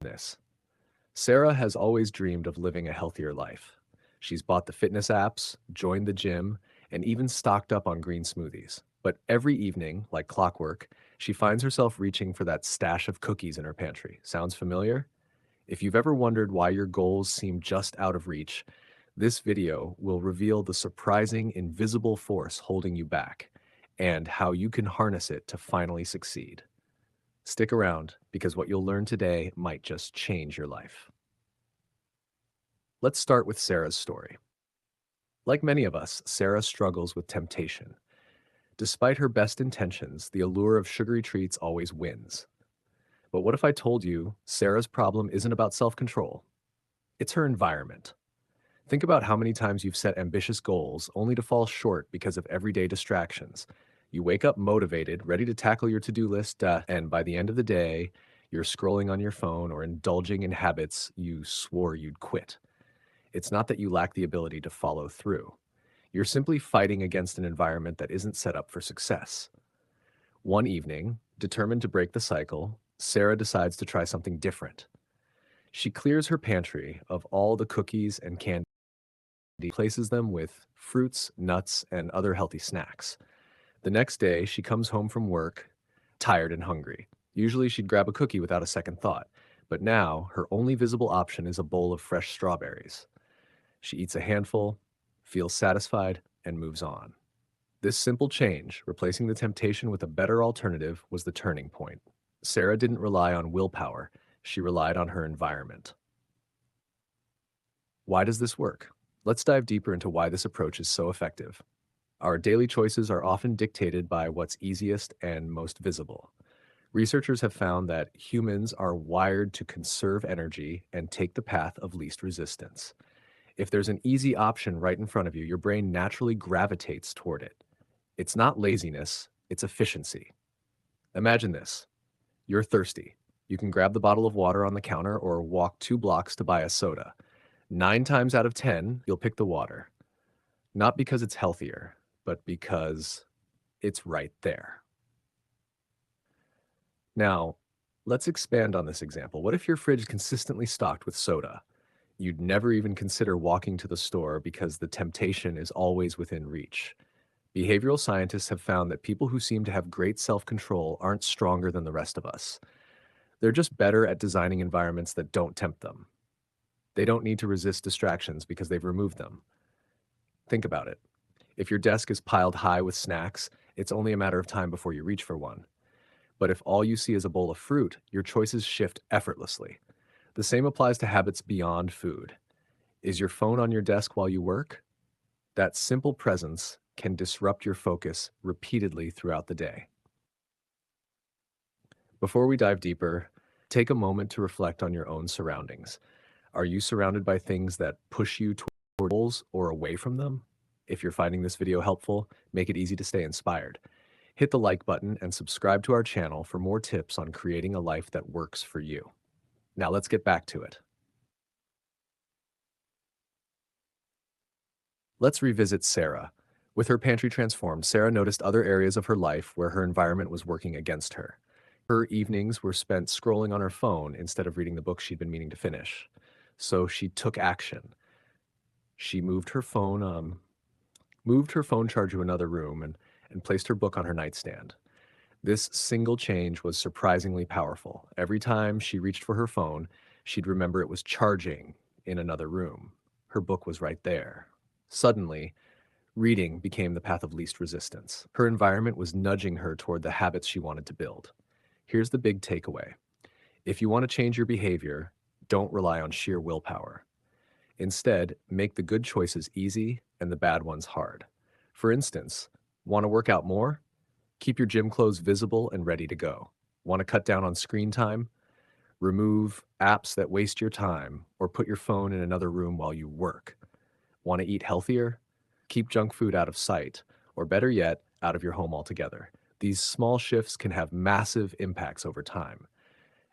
this. Sarah has always dreamed of living a healthier life. She's bought the fitness apps, joined the gym, and even stocked up on green smoothies. But every evening, like clockwork, she finds herself reaching for that stash of cookies in her pantry. Sounds familiar? If you've ever wondered why your goals seem just out of reach, this video will reveal the surprising invisible force holding you back and how you can harness it to finally succeed. Stick around because what you'll learn today might just change your life. Let's start with Sarah's story. Like many of us, Sarah struggles with temptation. Despite her best intentions, the allure of sugary treats always wins. But what if I told you Sarah's problem isn't about self-control? It's her environment. Think about how many times you've set ambitious goals only to fall short because of everyday distractions. You wake up motivated, ready to tackle your to-do list, and by the end of the day, you're scrolling on your phone or indulging in habits you swore you'd quit. It's not that you lack the ability to follow through. You're simply fighting against an environment that isn't set up for success. One evening, determined to break the cycle, Sarah decides to try something different. She clears her pantry of all the cookies and candy, replaces them with fruits, nuts, and other healthy snacks. The next day, she comes home from work, tired and hungry. Usually, she'd grab a cookie without a second thought, but now her only visible option is a bowl of fresh strawberries. She eats a handful, feels satisfied, and moves on. This simple change, replacing the temptation with a better alternative, was the turning point. Sarah didn't rely on willpower, she relied on her environment. Why does this work? Let's dive deeper into why this approach is so effective. Our daily choices are often dictated by what's easiest and most visible. Researchers have found that humans are wired to conserve energy and take the path of least resistance. If there's an easy option right in front of you, your brain naturally gravitates toward it. It's not laziness, it's efficiency. Imagine this. You're thirsty. You can grab the bottle of water on the counter or walk 2 blocks to buy a soda. 9 times out of 10, you'll pick the water. Not because it's healthier, but because it's right there. Now, let's expand on this example. What if your fridge is consistently stocked with soda? You'd never even consider walking to the store because the temptation is always within reach. Behavioral scientists have found that people who seem to have great self-control aren't stronger than the rest of us. They're just better at designing environments that don't tempt them. They don't need to resist distractions because they've removed them. Think about it. If your desk is piled high with snacks, it's only a matter of time before you reach for one. But if all you see is a bowl of fruit, your choices shift effortlessly. The same applies to habits beyond food. Is your phone on your desk while you work? That simple presence can disrupt your focus repeatedly throughout the day. Before we dive deeper, take a moment to reflect on your own surroundings. Are you surrounded by things that push you toward goals or away from them? If you're finding this video helpful, make it easy to stay inspired. Hit the like button and subscribe to our channel for more tips on creating a life that works for you. Now let's get back to it. Let's revisit Sarah. With her pantry transformed, Sarah noticed other areas of her life where her environment was working against her. Her evenings were spent scrolling on her phone instead of reading the book she'd been meaning to finish. So she took action. She moved her phone charger to another room and placed her book on her nightstand. This single change was surprisingly powerful. Every time she reached for her phone, she'd remember it was charging in another room. Her book was right there. Suddenly, reading became the path of least resistance. Her environment was nudging her toward the habits she wanted to build. Here's the big takeaway. If you want to change your behavior, don't rely on sheer willpower. Instead, make the good choices easy and the bad ones hard. For instance, want to work out more? Keep your gym clothes visible and ready to go. Want to cut down on screen time? Remove apps that waste your time or put your phone in another room while you work. Want to eat healthier? Keep junk food out of sight, or better yet, out of your home altogether. These small shifts can have massive impacts over time.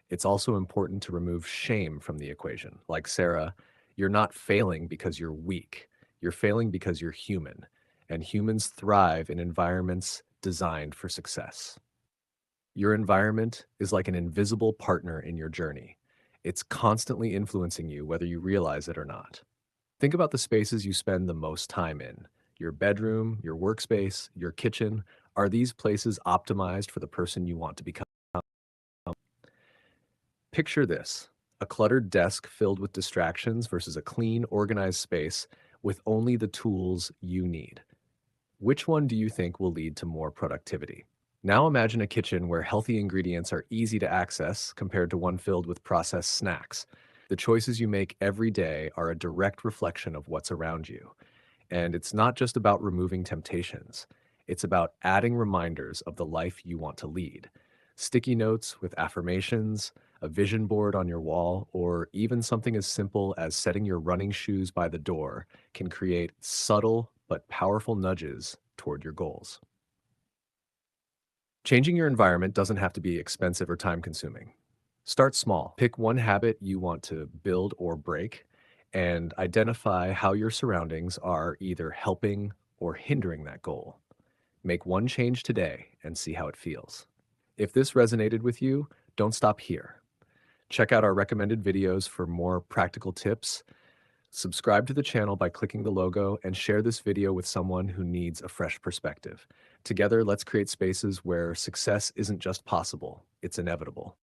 It's also important to remove shame from the equation. Like Sarah, you're not failing because you're weak. You're failing because you're human, and humans thrive in environments designed for success. Your environment is like an invisible partner in your journey. It's constantly influencing you whether you realize it or not. Think about the spaces you spend the most time in. Your bedroom, your workspace, your kitchen. Are these places optimized for the person you want to become? Picture this: a cluttered desk filled with distractions versus a clean, organized space with only the tools you need. Which one do you think will lead to more productivity? Now imagine a kitchen where healthy ingredients are easy to access compared to one filled with processed snacks. The choices you make every day are a direct reflection of what's around you. And it's not just about removing temptations, it's about adding reminders of the life you want to lead. Sticky notes with affirmations, a vision board on your wall, or even something as simple as setting your running shoes by the door can create subtle but powerful nudges toward your goals. Changing your environment doesn't have to be expensive or time consuming. Start small. Pick one habit you want to build or break and identify how your surroundings are either helping or hindering that goal. Make one change today and see how it feels. If this resonated with you, don't stop here. Check out our recommended videos for more practical tips. Subscribe to the channel by clicking the logo and share this video with someone who needs a fresh perspective. Together, let's create spaces where success isn't just possible, it's inevitable.